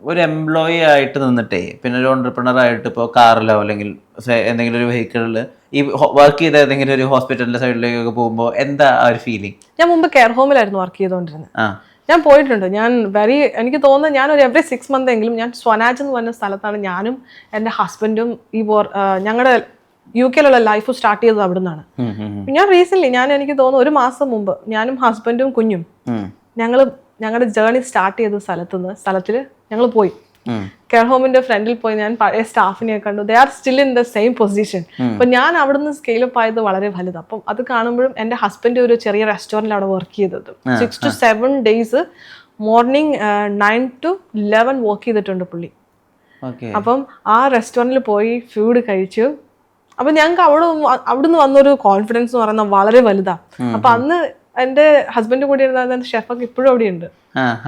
ഒരു എംപ്ലോയി ആയിട്ട് നിന്നിട്ടേ പിന്നെ ഒരു ഓണ്ടർപ്രണർ ആയിട്ട് ഇപ്പോൾ കാറിലോ അല്ലെങ്കിൽ എന്തെങ്കിലും ഒരു വെഹിക്കിളിൽ ഈ വർക്ക് ചെയ്ത ഏതെങ്കിലും ഒരു ഹോസ്പിറ്റലിന്റെ സൈഡിലേക്കൊക്കെ പോകുമ്പോൾ എന്താ ആ ഒരു ഫീലിംഗ്? ഞാൻ മുമ്പ് കെയർ ഹോമിലായിരുന്നു വർക്ക് ചെയ്തുകൊണ്ടിരുന്നത്. ഞാൻ പോയിട്ടുണ്ട്. എനിക്ക് തോന്നുന്നത് ഞാൻ ഒരു എവറി 6 months എങ്കിലും ഞാൻ സ്വനാജ് എന്ന് പറഞ്ഞ സ്ഥലത്താണ് ഞാനും എൻ്റെ ഹസ്ബൻഡും ഞങ്ങളുടെ UK ലൈഫ് സ്റ്റാർട്ട് ചെയ്തത് അവിടെ നിന്നാണ്. ഞാൻ റീസെന്റ് എനിക്ക് തോന്നുന്നു 1 മാസം മുമ്പ് ഞാനും ഹസ്ബൻഡും കുഞ്ഞും ഞങ്ങളുടെ ജേർണി സ്റ്റാർട്ട് ചെയ്ത സ്ഥലത്തിൽ ഞങ്ങൾ പോയി. കെയർ ഹോമിന്റെ ഫ്രണ്ടിൽ പോയി ഞാൻ പഴയ സ്റ്റാഫിനെ കണ്ടു. They are still in the same position. അപ്പൊ ഞാൻ അവിടുന്ന് സ്കെയിലപ്പ് ആയത് വളരെ വലുത്. അപ്പം അത് കാണുമ്പോഴും എൻ്റെ ഹസ്ബൻഡ് ഒരു ചെറിയ റെസ്റ്റോറൻറ്റിൽ അവിടെ വർക്ക് ചെയ്തത് 6 to 7 days morning 9 to 11 work ചെയ്തിട്ടുണ്ട് പുള്ളി. അപ്പം ആ റെസ്റ്റോറൻറ്റിൽ പോയി ഫുഡ് കഴിച്ചു. അപ്പൊ ഞങ്ങൾക്ക് അവിടുന്ന് വന്നൊരു കോൺഫിഡൻസ് എന്ന് പറയുന്നത് വളരെ വലുതാ. അപ്പൊ അന്ന് എന്റെ ഹസ്ബൻഡ് കൂടി ഇരുന്ന ഷെഫൊക്കെ ഇപ്പോഴും അവിടെ ഉണ്ട്.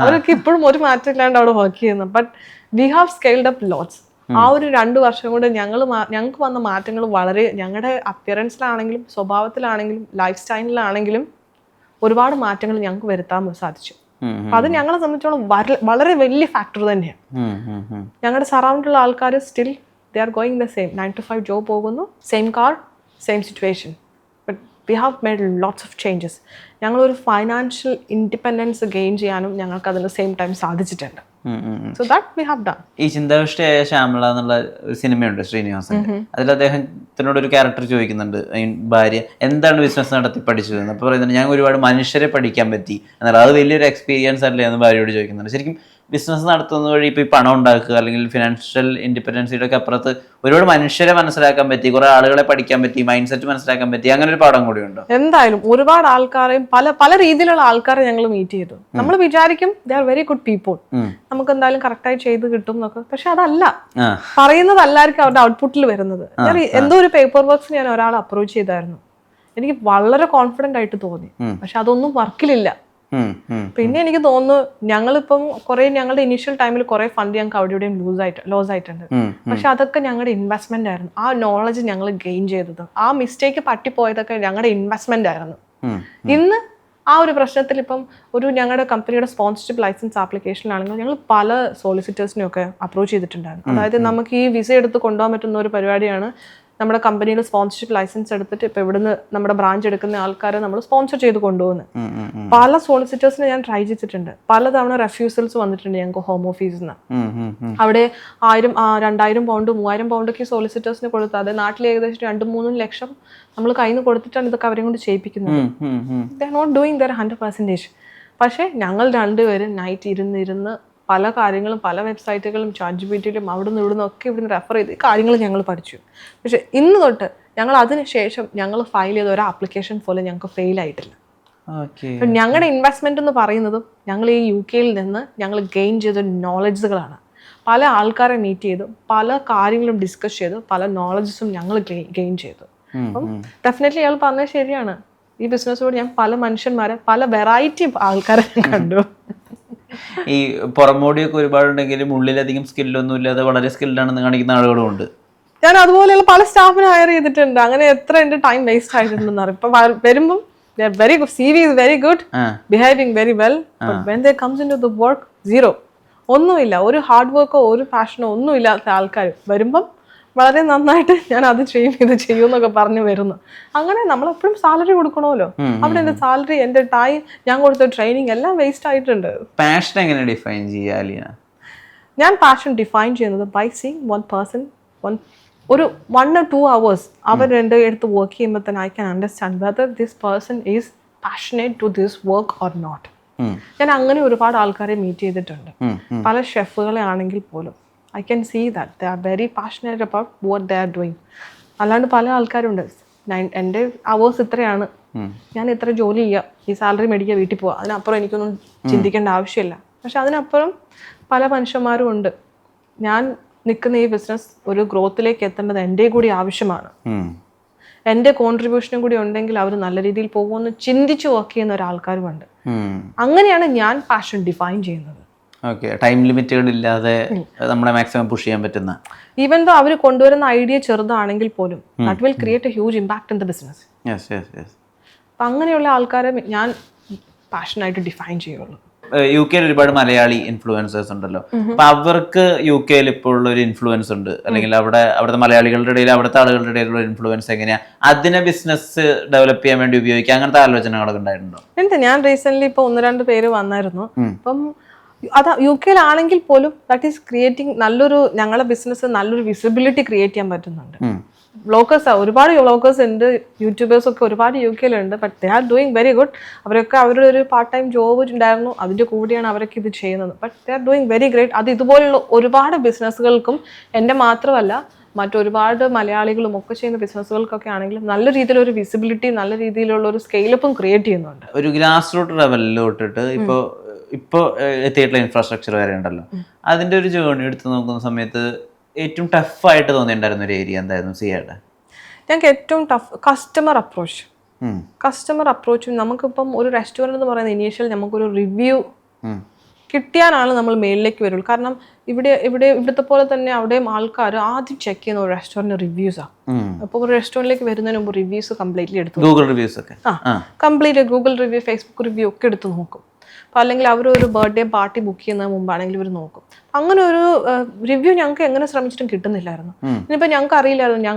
അവരൊക്കെ ഇപ്പോഴും ഒരു മാറ്റം ഇല്ലാണ്ട് അവിടെ വർക്ക് ചെയ്യുന്നു. But we have scaled up lots. ആ ഒരു 2 വർഷം കൊണ്ട് ഞങ്ങൾക്ക് വന്ന മാറ്റങ്ങൾ വളരെ, ഞങ്ങളുടെ അപ്പിയറൻസിലാണെങ്കിലും സ്വഭാവത്തിലാണെങ്കിലും ലൈഫ് സ്റ്റൈലിലാണെങ്കിലും ഒരുപാട് മാറ്റങ്ങൾ ഞങ്ങൾക്ക് വരുത്താൻ സാധിച്ചു. അത് ഞങ്ങളെ സംബന്ധിച്ചോളം വളരെ വലിയ ഫാക്ടർ തന്നെയാണ്. ഞങ്ങളുടെ സറൗണ്ടിലുള്ള ആൾക്കാർ still they are going the same 9 to 5 job പോകുന്നു, same car, same situation. But we have made lots of changes. ഞങ്ങളൊരു ഫൈനാൻഷ്യൽ ഇൻഡിപെൻഡൻസ് ഗെയിൻ ചെയ്യാനും ഞങ്ങൾക്ക് അതിന് സെയിം ടൈം സാധിച്ചിട്ടുണ്ട്. So that we have done. ഈ ചിന്താവിഷ്ടയായ ശ്യാമള എന്നുള്ള ഒരു സിനിമയുണ്ട് ശ്രീനിവാസൻ. അതിൽ അദ്ദേഹത്തിനോട് ഒരു ക്യാരക്ടർ ചോദിക്കുന്നുണ്ട്, ഭാര്യ എന്താണ് ബിസിനസ് നടത്തി പഠിച്ചതെന്ന്. അപ്പോൾ പറയുന്നുണ്ട് ഞാൻ ഒരുപാട് മനുഷ്യരെ പഠിക്കാൻ പറ്റി എന്നാൽ അത് വലിയൊരു എക്സ്പീരിയൻസ് അല്ലേ എന്ന് ഭാര്യയോട് ചോദിക്കുന്നുണ്ട്. ശരിക്കും ബിസിനസ് നടത്തുന്നത് വഴി ഇപ്പോൾ ഈ പണം ഉണ്ടാക്കുക അല്ലെങ്കിൽ ഫിനാൻഷ്യൽ ഇൻഡിപെൻഡൻസിയുടെ ഒക്കെ അപ്പുറത്ത് ഒരുപാട് മനുഷ്യരെ മനസ്സിലാക്കാൻ പറ്റി, കുറെ ആളുകളെ പഠിക്കാൻ പറ്റി, മൈൻഡ് സെറ്റ് മനസ്സിലാക്കാൻ പറ്റി, അങ്ങനെ ഒരു പാഠം കൂടി ഉണ്ടോ? എന്തായാലും ഒരുപാട് ആൾക്കാരെയും പല രീതിയിലുള്ള ആൾക്കാരെ ഞങ്ങൾ മീറ്റ് ചെയ്തു. നമ്മൾ വിചാരിക്കും they are very good people, നമുക്ക് എന്തായാലും കറക്റ്റായി ചെയ്ത് കിട്ടും എന്നൊക്കെ. പക്ഷെ അതല്ല, പറയുന്നതല്ലായിരിക്കും അവരുടെ ഔട്ട്പുട്ടിൽ വരുന്നത്. ഞാൻ എന്തോ ഒരു പേപ്പർ വർക്ക്സ് ഞാൻ ഒരാളെ അപ്രോച്ച് ചെയ്തായിരുന്നു. എനിക്ക് വളരെ കോൺഫിഡന്റ് ആയിട്ട് തോന്നി. പക്ഷെ അതൊന്നും വർക്കിലില്ല. പിന്നെ എനിക്ക് തോന്നുന്നു ഞങ്ങളിപ്പം ഞങ്ങളുടെ ഇനീഷ്യൽ ടൈമിൽ കുറെ ഫണ്ട് ഞങ്ങൾക്ക് അവിടെയും ലോസ് ആയിട്ടുണ്ട്. പക്ഷെ അതൊക്കെ ഞങ്ങളുടെ ഇൻവെസ്റ്റ്മെന്റ് ആയിരുന്നു. ആ നോളജ് ഞങ്ങൾ ഗെയിൻ ചെയ്തത്, ആ മിസ്റ്റേക്ക് പറ്റിപ്പോയതൊക്കെ ഞങ്ങളുടെ ഇൻവെസ്റ്റ്മെന്റ് ആയിരുന്നു. ഇന്ന് ആ ഒരു പ്രശ്നത്തിൽ ഇപ്പം ഞങ്ങളുടെ കമ്പനിയുടെ സ്പോൺസർഷിപ്പ് ലൈസൻസ് ആപ്ലിക്കേഷനിലാണെങ്കിൽ ഞങ്ങൾ പല സോളിസിറ്റേഴ്സിനെയും ഒക്കെ അപ്രോച്ച് ചെയ്തിട്ടുണ്ടായിരുന്നു. അതായത് നമുക്ക് ഈ വിസ എടുത്ത് കൊണ്ടുപോകാൻ പറ്റുന്ന ഒരു പരിപാടിയാണ് നമ്മുടെ കമ്പനിയിൽ സ്പോൺസർഷിപ്പ് ലൈസൻസ് എടുത്തിട്ട് ഇപ്പൊ ഇവിടുന്ന് നമ്മുടെ ബ്രാഞ്ച് എടുക്കുന്ന ആൾക്കാരെ നമ്മൾ സ്പോൺസർ ചെയ്ത് കൊണ്ടുപോകുന്നത്. പല സോളിസിറ്റേഴ്സിനെ ഞാൻ ട്രൈ ചെയ്തിട്ടുണ്ട്. പലതവണ റെഫ്യൂസൽസ് വന്നിട്ടുണ്ട് ഞങ്ങൾക്ക് ഹോം ഓഫീസിൽ നിന്ന്. അവിടെ 1000, 2000 പൗണ്ട്, 3000 പൗണ്ടൊക്കെ സോളിസിറ്റേഴ്സിന് കൊടുത്തു. അത് നാട്ടിൽ ഏകദേശം 2-3 ലക്ഷം നമ്മൾ കയ്യിൽ നിന്ന് കൊടുത്തിട്ടാണ് ഇതൊക്കെ അവരെ കൊണ്ട് ചെയ്യിപ്പിക്കുന്നത്. They are not doing their 100%. പക്ഷെ ഞങ്ങൾ രണ്ടുപേരും നൈറ്റ് ഇരുന്ന് പല കാര്യങ്ങളും, പല വെബ്സൈറ്റുകളും ChatGPTയിലും അവിടുന്ന് ഇവിടുന്ന് ഒക്കെ ഇവിടുന്ന് റെഫർ ചെയ്ത് കാര്യങ്ങൾ ഞങ്ങൾ പഠിച്ചു. പക്ഷെ ഇന്ന് തൊട്ട് ഞങ്ങൾ അതിനുശേഷം ഞങ്ങൾ ഫയൽ ചെയ്ത ഒരു ആപ്ലിക്കേഷൻ പോലും ഞങ്ങൾക്ക് ഫെയിൽ ആയിട്ടില്ല. ഞങ്ങളുടെ ഇൻവെസ്റ്റ്മെന്റ് എന്ന് പറയുന്നതും ഞങ്ങൾ ഈ UK നിന്ന് ഞങ്ങൾ ഗെയിൻ ചെയ്ത നോളജുകളാണ്. പല ആൾക്കാരെ മീറ്റ് ചെയ്തു, പല കാര്യങ്ങളും ഡിസ്കസ് ചെയ്തു, പല നോളജസും ഞങ്ങൾ ഗെയിൻ ചെയ്തു. അപ്പം ഡെഫിനറ്റ്ലി ഞങ്ങൾ പറഞ്ഞത് ശരിയാണ്. ഈ ബിസിനസ്സിലൂടെ ഞാൻ പല മനുഷ്യന്മാരെ, പല വെറൈറ്റി ആൾക്കാരെ കണ്ടു. ഈ പുറമോടിയൊക്കെ ഒരുപാടുണ്ടെങ്കിലും ഉള്ളിലധികം സ്കില്ലൊന്നും ഇല്ലാതെ വളരെ സ്കിൽഡാണെന്ന് കാണിക്കുന്ന ആളുകളും ഉണ്ട്. ഞാൻ അതുപോലെയുള്ള പല സ്റ്റാഫിനെ ഹയർ ചെയ്തിട്ടുണ്ട്. അങ്ങനെ എത്ര എന്റെ ടൈം വേസ്റ്റ് ആയിട്ടുണ്ടെന്ന് അറിയാം. ഇപ്പൊ വരുമ്പം very good, CV is very good, behaving very well, but when they comes into the work, zero. ഒന്നുമില്ല, ഒരു ഹാർഡ് വർക്കോ ഒരു പാഷനോ ഒന്നും ഇല്ലാത്ത ആൾക്കാർ വരുമ്പം വളരെ നന്നായിട്ട് ഞാൻ അത് ചെയ്യും ഇത് ചെയ്യും എന്നൊക്കെ പറഞ്ഞു വരുന്നു. അങ്ങനെ നമ്മളെപ്പോഴും സാലറി കൊടുക്കണമല്ലോ. അവിടെ എന്റെ സാലറി, എന്റെ ടൈം, ഞാൻ കൊടുത്ത ട്രെയിനിങ് എല്ലാം വേസ്റ്റ് ആയിട്ടുണ്ട്. പാഷൻ എങ്ങനെ ഡിഫൈൻ ചെയ്യുക? ഞാൻ പാഷൻ ഡിഫൈൻ ചെയ്യുന്നത് ബൈ സീയിങ് വൺ പേഴ്സൺ ഒരു 1 or 2 hours അവർ എൻ്റെ അടുത്ത് വർക്ക് ചെയ്യുമ്പോൾ തന്നെ I can understand whether this person is passionate to this work or not. ഞാൻ അങ്ങനെ ഒരുപാട് ആൾക്കാരെ മീറ്റ് ചെയ്തിട്ടുണ്ട്. പല ഷെഫുകളെ ആണെങ്കിൽ പോലും I can see that they are very passionate about what they are doing. അല്ലാണ്ട് പല ആൾക്കാരുണ്ട്, എൻ്റെ അവേഴ്സ് ഇത്രയാണ്, ഞാൻ ഇത്ര ജോലി ചെയ്യുക, ഈ സാലറി മേടിക്കുക, വീട്ടിൽ പോവുക, അതിനപ്പുറം എനിക്കൊന്നും ചിന്തിക്കേണ്ട ആവശ്യമില്ല. പക്ഷെ അതിനപ്പുറം പല മനുഷ്യന്മാരും ഉണ്ട്. ഞാൻ നിൽക്കുന്ന ഈ ബിസിനസ് ഒരു ഗ്രോത്തിലേക്ക് എത്തേണ്ടത് എൻ്റെ കൂടി ആവശ്യമാണ്. എൻ്റെ കോൺട്രിബ്യൂഷനും കൂടി ഉണ്ടെങ്കിൽ അവർ നല്ല രീതിയിൽ പോകുമെന്ന് ചിന്തിച്ച് വർക്ക് ചെയ്യുന്ന ഒരാൾക്കാരുമുണ്ട്. അങ്ങനെയാണ് ഞാൻ പാഷൻ ഡിഫൈൻ ചെയ്യുന്നത്. ടൈം ലിമിറ്റുകൾ ഇല്ലാതെ നമ്മളെ മാക്സിമം പുഷ് ചെയ്യാൻ പറ്റുന്ന, ഈവൻ ദോ അവർ കൊണ്ടുവരുന്ന ഐഡിയ ചെറുതാണെങ്കിൽ പോലും that will create A huge impact in the business. അപ്പം അങ്ങനെയുള്ള ആൾക്കാരെ ഞാൻ പാഷനായിട്ട് ഡിഫൈൻ ചെയ്യുള്ളൂ. യു കെയിൽ ഒരുപാട് മലയാളി ഇൻഫ്ലുവൻസേഴ്സ് ഉണ്ടല്ലോ. അപ്പൊ അവർക്ക് യു കെയിൽ ഇപ്പോൾ ഉള്ള ഒരു ഇൻഫ്ലുവൻസ് ഉണ്ട്, അല്ലെങ്കിൽ അവിടുത്തെ മലയാളികളുടെ ഇടയിൽ അവിടുത്തെ ആളുകളുടെ ഇടയിലുള്ള ഇൻഫ്ലുവൻസ് എങ്ങനെയാ അതിനെ ബിസിനസ് ഡെവലപ്പ് ചെയ്യാൻ വേണ്ടി ഉപയോഗിക്കുക, അങ്ങനത്തെ ആലോചനകളൊക്കെ ഉണ്ടായിട്ടുണ്ടോ? ഉണ്ട്. ഞാൻ റീസെന്റ് ഇപ്പൊ 1-2 പേര് വന്നായിരുന്നു. അപ്പം അത് യു കെയിലാണെങ്കിൽ പോലും ദാറ്റ് ഈസ് ക്രിയേറ്റിംഗ് ഞങ്ങളുടെ ബിസിനസ് നല്ലൊരു വിസിബിലിറ്റി ക്രിയേറ്റ് ചെയ്യാൻ പറ്റുന്നുണ്ട്. വ്ളോഗേഴ്സ് ഒരുപാട് വ്ളോഗേഴ്സ് ഉണ്ട്, യൂട്യൂബേഴ്സ് ഒക്കെ ഒരുപാട് യു കെയിലുണ്ട്. But they are doing very good. അവരൊക്കെ അവരുടെ ഒരു പാർട്ട് ടൈം ജോബ് ഉണ്ടായിരുന്നു, അതിൻ്റെ കൂടിയാണ് അവരൊക്കെ ഇത് ചെയ്യുന്നത്. But they are doing very great. അത് ഇതുപോലുള്ള ഒരുപാട് ബിസിനസ്സുകൾക്കും എൻ്റെ മാത്രമല്ല മറ്റൊരുപാട് മലയാളികളും ഒക്കെ ചെയ്യുന്ന ബിസിനസ്സുകൾക്കൊക്കെ ആണെങ്കിലും നല്ല രീതിയിലൊരു വിസിബിലിറ്റി, നല്ല രീതിയിലുള്ള ഒരു സ്കെയിലപ്പും ക്രിയേറ്റ് ചെയ്യുന്നുണ്ട്. ഒരു ഗ്രാസ് റൂട്ട് ലെവലിലോട്ടിട്ട് ഇപ്പോൾ എത്തിയിട്ടുള്ള ഇൻഫ്രാസ്ട്രക്ചർ വരെ ഉണ്ടല്ലോ, അതിൻ്റെ ഒരു ജേർണി എടുത്ത് നോക്കുന്ന സമയത്ത് ഏറ്റവും ടഫായിട്ട് തോന്നിയിട്ടുണ്ടായിരുന്ന ഒരു ഏരിയ എന്തായിരുന്നു സിയയുടെ? ഞങ്ങൾക്ക് ഏറ്റവും ടഫ് കസ്റ്റമർ അപ്രോച്ചും. നമുക്കിപ്പം ഒരു റെസ്റ്റോറൻറ്റ് എന്ന് പറയുന്ന ഇനീഷ്യൽ നമുക്കൊരു റിവ്യൂ കിട്ടിയാലാണ് നമ്മൾ മേളിലേക്ക് വരുള്ളൂ. കാരണം ഇവിടുത്തെ പോലെ തന്നെ അവിടെയും ആൾക്കാർ ആദ്യം ചെക്ക് ചെയ്യുന്ന ഒരു റെസ്റ്റോറൻറ്റ് റിവ്യൂസാണ്. അപ്പോൾ ഒരു റെസ്റ്റോറൻറ്റിലേക്ക് വരുന്നതിന് മുമ്പ് റിവ്യൂസ് കംപ്ലീറ്റ്ലി എടുത്തു, ഗൂഗിൾ റിവ്യൂസ് ഒക്കെ complete Google review, Facebook review ഒക്കെ എടുത്ത് നോക്കും. അപ്പോൾ അല്ലെങ്കിൽ അവരൊരു ബർത്ത്ഡേ പാർട്ടി ബുക്ക് ചെയ്യുന്നതിന് മുമ്പാണെങ്കിൽ ഇവർ നോക്കും. അങ്ങനെ ഒരു റിവ്യൂ ഞങ്ങൾക്ക് എങ്ങനെ ശ്രമിച്ചിട്ടും കിട്ടുന്നില്ലായിരുന്നു. ഇനിയിപ്പോൾ ഞങ്ങൾക്ക് അറിയില്ലായിരുന്നു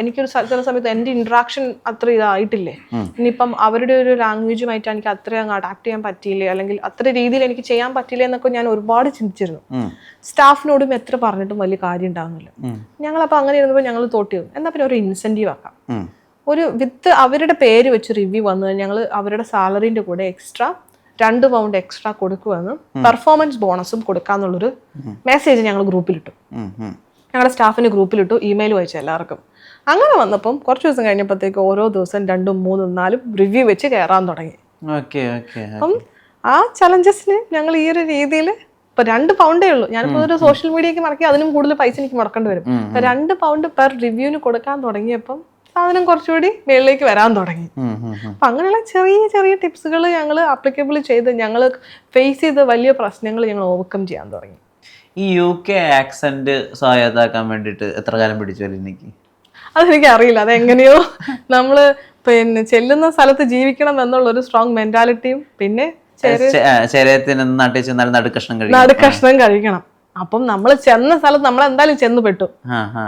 എനിക്കൊരു ചില സമയത്ത് എൻ്റെ ഇൻട്രാക്ഷൻ അത്ര ഇതായിട്ടില്ലേ, ഇനിയിപ്പം അവരുടെ ഒരു ലാംഗ്വേജുമായിട്ട് എനിക്ക് അത്ര അങ്ങ് അഡാപ്റ്റ് ചെയ്യാൻ പറ്റിയില്ലേ, അല്ലെങ്കിൽ അത്ര രീതിയിൽ എനിക്ക് ചെയ്യാൻ പറ്റില്ലേ എന്നൊക്കെ ഞാൻ ഒരുപാട് ചിന്തിച്ചിരുന്നു. സ്റ്റാഫിനോടും എത്ര പറഞ്ഞിട്ടും വലിയ കാര്യം ഉണ്ടാകുന്നില്ല. ഞങ്ങളപ്പോൾ അങ്ങനെ ഇരുന്നപ്പോൾ ഞങ്ങൾ തോട്ടി എന്നാൽ പിന്നെ ഒരു ഇൻസെൻറ്റീവ് ആക്കാം, ഒരു വിത്ത് അവരുടെ പേര് വെച്ച് റിവ്യൂ വന്നു കഴിഞ്ഞാൽ ഞങ്ങൾ അവരുടെ സാലറിൻ്റെ കൂടെ എക്സ്ട്രാ 2 പൗണ്ട് എക്സ്ട്രാ കൊടുക്കുമെന്ന്, പെർഫോമൻസ് ബോണസും കൊടുക്കാന്നുള്ളൊരു മെസ്സേജ് ഞങ്ങൾ ഗ്രൂപ്പിലിട്ടു, ഞങ്ങളുടെ സ്റ്റാഫിന് ഗ്രൂപ്പിലിട്ടു, ഇമെയിൽ അയച്ചു എല്ലാവർക്കും. അങ്ങനെ വന്നപ്പം കുറച്ച് ദിവസം കഴിഞ്ഞപ്പോഴത്തേക്ക് ഓരോ ദിവസം 2, 3, 4 റിവ്യൂ വെച്ച് കയറാൻ തുടങ്ങി. അപ്പം ആ ചലഞ്ചസിന് ഞങ്ങൾ ഈ ഒരു രീതിയിൽ ഇപ്പൊ 2 പൗണ്ടേ ഉള്ളൂ. ഞാനിപ്പോൾ ഒരു സോഷ്യൽ മീഡിയക്ക് മടക്കി അതിനും കൂടുതൽ പൈസ എനിക്ക് മുടക്കേണ്ടി വരും. 2 പൗണ്ട് പെർ റിവ്യൂവിന് കൊടുക്കാൻ തുടങ്ങിയപ്പം സാധനം കുറച്ചുകൂടി മേളിലേക്ക് വരാൻ തുടങ്ങി. അപ്പൊ അങ്ങനെയുള്ള ചെറിയ ചെറിയ ടിപ്സുകൾ ഞങ്ങൾ ആപ്ലിക്കബിൾ ചെയ്ത് ഞങ്ങൾ ഫേസ് ചെയ്ത വലിയ പ്രശ്നങ്ങൾ ഞങ്ങൾ ഓവർകം ചെയ്യാൻ തുടങ്ങി. ഈ UK ആക്സെന്റ് സ്വായത്താക്കാൻ വേണ്ടിയിട്ട് എത്ര കാലം പിടിച്ചു എനിക്ക്? അതെനിക്ക് അറിയില്ല. അതെങ്ങനെയോ നമ്മള് ചെല്ലുന്ന സ്ഥലത്ത് ജീവിക്കണം എന്നുള്ള ഒരു സ്ട്രോങ് മെന്റാലിറ്റിയും പിന്നെ നടുക്കഷ്ണം കഴിക്കണം. അപ്പം നമ്മൾ ചെന്ന സ്ഥലത്ത് നമ്മൾ എന്തായാലും ചെന്ന് പെട്ടു,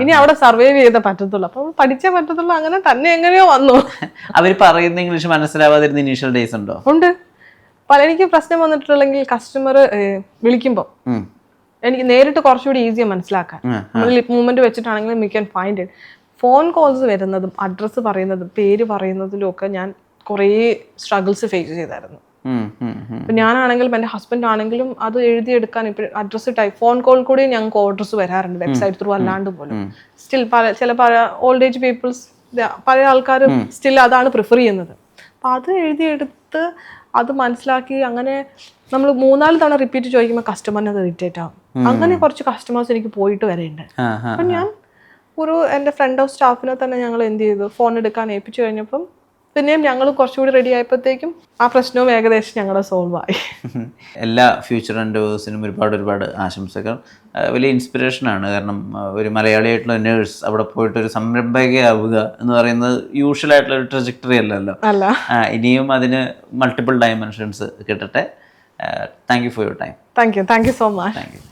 ഇനി അവിടെ സർവൈവ് ചെയ്തേ പറ്റത്തുള്ളൂ. അപ്പൊ പഠിച്ചേ പറ്റത്തുള്ളൂ. അങ്ങനെ തന്നെ എങ്ങനെയോ വന്നു. അവര് പറയുന്ന ഇംഗ്ലീഷ് മനസ്സിലാവാതിരുന്ന ഇനീഷ്യൽ ഡേയ്സ് ഉണ്ടോ? ഉണ്ട്. എനിക്ക് പ്രശ്നം വന്നിട്ടുണ്ടെങ്കിൽ കസ്റ്റമർ വിളിക്കുമ്പോൾ എനിക്ക് നേരിട്ട് കുറച്ചുകൂടി ഈസിയാണ് മനസ്സിലാക്കാൻ. നമ്മൾ ലിപ് മൂവ്മെന്റ് വെച്ചിട്ടാണെങ്കിലും we can find it. Phone calls വരുന്നതും അഡ്രസ്സ് പറയുന്നതും പേര് പറയുന്നതിലും ഒക്കെ ഞാൻ കുറേ സ്ട്രഗിൾസ് ഫേസ് ചെയ്തായിരുന്നു. ഞാനാണെങ്കിലും എൻ്റെ ഹസ്ബൻഡ് ആണെങ്കിലും അത് എഴുതിയെടുക്കാൻ ഇപ്പം അഡ്രസ്സ് ഫോൺ കോൾ കൂടി ഞങ്ങൾക്ക് ഓർഡേഴ്സ് വരാറുണ്ട്, വെബ്സൈറ്റ് ത്രൂ അല്ലാണ്ട് പോലും. സ്റ്റിൽ ചില ഓൾഡ് ഏജ് പീപ്പിൾസ്, പല ആൾക്കാരും സ്റ്റിൽ അതാണ് പ്രിഫർ ചെയ്യുന്നത്. അപ്പം അത് എഴുതിയെടുത്ത് അത് മനസ്സിലാക്കി അങ്ങനെ നമ്മൾ 3-4 തവണ റിപ്പീറ്റ് ചോദിക്കുമ്പോൾ കസ്റ്റമറിന് അത് ഇറിറ്റേറ്റ് ആവും. അങ്ങനെ കുറച്ച് കസ്റ്റമേഴ്സ് എനിക്ക് പോയിട്ട് വരെയുണ്ട്. അപ്പം ഞാൻ എൻ്റെ ഫ്രണ്ട് ഓഫ് സ്റ്റാഫിനെ തന്നെ ഞങ്ങൾ എന്ത് ചെയ്തു, ഫോൺ എടുക്കാൻ ഏൽപ്പിച്ചു കഴിഞ്ഞപ്പം പിന്നെയും ഞങ്ങൾ കുറച്ചുകൂടി റെഡി ആയപ്പോഴത്തേക്കും ആ പ്രശ്നവും ഏകദേശം ഞങ്ങളുടെ സോൾവ് ആയി. എല്ലാ ഫ്യൂച്ചർ എൻഡേഴ്സിനും ഒരുപാട് ആശംസകൾ. വലിയ ഇൻസ്പിറേഷനാണ്. കാരണം ഒരു മലയാളിയായിട്ടുള്ള നേഴ്സ് അവിടെ പോയിട്ട് ഒരു സംരംഭകയാവുക എന്ന് പറയുന്നത് യൂഷ്വൽ ആയിട്ടുള്ള ഒരു ട്രജക്ടറി അല്ലല്ലോ. ഇനിയും അതിന് മൾട്ടിപ്പിൾ ഡയമെൻഷൻസ് കിട്ടട്ടെ. Thank you for your time. Thank you so much. Thank you.